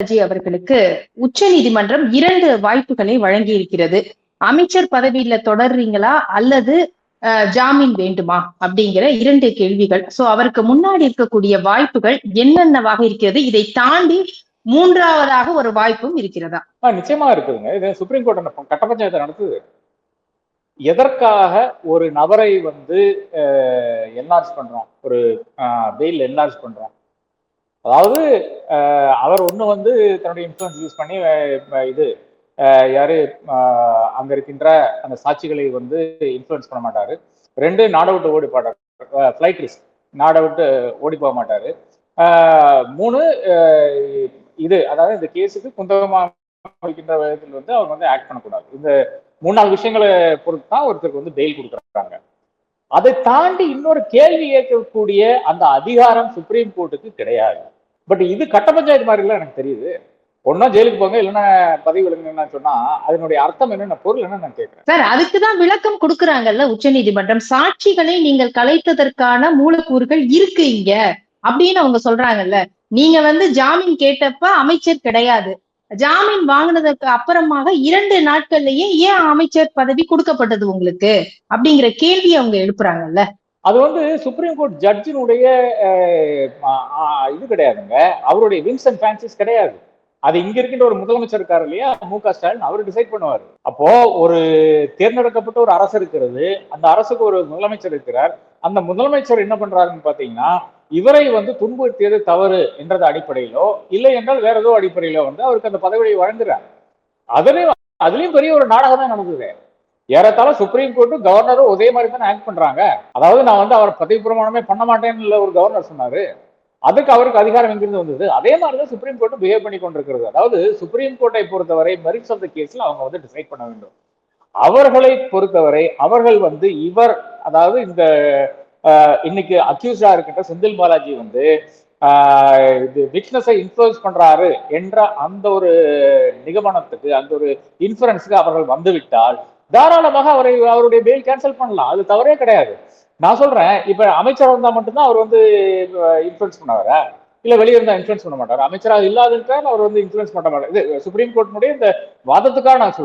அவர்களுக்கு உச்ச நீதிமன்றம் 2 வாய்ப்புகளை வழங்கி இருக்கிறது. அமைச்சர் பதவியில தொடர்றீங்களா அல்லது ஜாமீன் வேண்டுமா அப்படிங்கிற 2 கேள்விகள். சோ அவருக்கு முன்னாடி இருக்கக்கூடிய வாய்ப்புகள் என்னென்னவாக இருக்கிறது? இதை தாண்டி 3வதாக ஒரு வாய்ப்பும் இருக்கிறதா? நிச்சயமா இருக்குதுங்க. இது சுப்ரீம் கோர்ட் கட்ட பஞ்சாயத்தை நடத்துது. எதற்காக ஒரு நபரை வந்து என்லார்ஜ் பண்றோம், ஒரு பெயில் என்லார்ஜ் பண்றோம். அதாவது அவர் ஒண்ணு வந்து தன்னுடைய இன்ஃபுளுன்ஸ் யூஸ் பண்ணி இது யாரு அங்க இருக்கின்ற அந்த சாட்சிகளை வந்து இன்ஃபுளுன்ஸ் பண்ண மாட்டாரு. 2 நாட விட்டு ஓடி போட்டார், ஃபிளைட் ரிஸ்க், நாட விட்டு ஓடி போக மாட்டாரு. 3 இது அதாவது இந்த கேஸுக்கு குந்தகமா வைக்கின்ற விதத்தில் வந்து அவர் வந்து ஆக்ட் பண்ணக்கூடாது. இந்த 3-4 விஷயங்களை பொறுத்து தான் ஒருத்தருக்கு வந்து பெயில் கொடுக்குறாங்க. அதை தாண்டி இன்னொரு கேள்வி கேட்கக்கூடிய அந்த அதிகாரம் சுப்ரீம் கோர்ட்டுக்கு கிடையாது. பட் இது கட்ட பஞ்சாயத்து மாதிரி எல்லாம் எனக்கு தெரியுது. ஒன்னா ஜெயிலுக்கு போங்க, இல்லைன்னா பதவி விலங்குன்னு சொன்னா அதனுடைய அர்த்தம் என்ன, பொருள் என்ன நான் கேட்கிறேன். சார், அதுக்குதான் விளக்கம் கொடுக்குறாங்கல்ல உச்ச நீதிமன்றம். சாட்சிகளை நீங்கள் கலைத்ததற்கான மூலக்கூறுகள் இருக்கு இங்க அப்படின்னு அவங்க சொல்றாங்கல்ல. நீங்க வந்து ஜாமீன் கேட்டப்ப அமைச்சர் கிடையாது, ஜாமீன் வாங்கினதுக்கு அப்புறமாக 2 நாட்கள்லயே ஏன் அமைச்சர் பதவி கொடுக்கப்பட்டது உங்களுக்கு அப்படிங்கிற கேள்வி அவங்க எழுப்புறாங்கல்ல. அது வந்து சுப்ரீம் கோர்ட் ஜட்ஜினுடைய இது கிடையாதுங்க, அவருடைய விங்ஸ் அண்ட் ஃபேன்சிஸ் கிடையாது. அது இங்க இருக்கின்ற ஒரு முதலமைச்சர் இருக்காரு இல்லையா, மு.க. ஸ்டாலின், அவர் டிசைட் பண்ணுவார். அப்போ ஒரு தேர்ந்தெடுக்கப்பட்ட ஒரு அரசு இருக்கிறது, அந்த அரசுக்கு ஒரு முதலமைச்சர் இருக்கிறார். அந்த முதலமைச்சர் என்ன பண்றாருன்னு பாத்தீங்கன்னா, இவரை வந்து துன்புறுத்தியது தவறு என்றது அடிப்படையிலோ இல்லை என்றால் வேற ஏதோ அடிப்படையிலோ வந்து அவருக்கு அந்த பதவியை வழங்குறார். அதுலயும் பெரிய ஒரு நாடகம் தான் நடந்தது. ஏறத்தாழ சுப்ரீம் கோர்ட்டும் கவர்னரும் ஒரே மாதிரி தானே ஆக்ட் பண்றாங்க. அதாவது நான் வந்து அவர் பதவி பிரமாணமே பண்ண மாட்டேன்னு ஒரு கவர்னர் சொன்னாரு, அதுக்கு அவருக்கு அதிகாரம் எங்கிருந்து வந்தது? அதே மாதிரிதான் சுப்ரீம் கோர்ட் பிஹேவ் பண்ணி கொண்டிருக்கிறது. அதாவது சுப்ரீம் கோர்ட்டை பொறுத்தவரை மெரிட்ஸ் ஆஃப் தி கேஸ்ல அவங்க வந்து டிசைட் பண்ண வேண்டும். அவர்களை பொறுத்தவரை அவர்கள் வந்து இவர், அதாவது இந்த இன்னைக்கு அக்யூஸ்டா இருக்கின்ற செந்தில் பாலாஜி வந்து விட்னஸை இன்ஃப்ளூயன்ஸ் பண்றாரு என்ற அந்த ஒரு நிகமனத்துக்கு, அந்த ஒரு இன்ஃபரன்ஸுக்கு அவர்கள் வந்துவிட்டால் தாராளமாக அவருடைய பெயில் கேன்சல் பண்ணலாம். அது தவறே கிடையாது. நான் சொல்றேன், இப்ப அமைச்சர் வந்தா மட்டும்தான் அவர் வந்து இன்ஃபுளுன்ஸ் பண்ணாரா, இல்ல வெளியே இருந்தா இன்ஃபுளுன்ஸ் பண்ண மாட்டாரு? அமைச்சராக இல்லாத அவர் வந்து இன்ஃபுளுன்ஸ் பண்ண மாட்டார். இது சுப்ரீம் கோர்ட்டினுடைய இந்த வாதத்துக்காக நான் சொல்றேன்.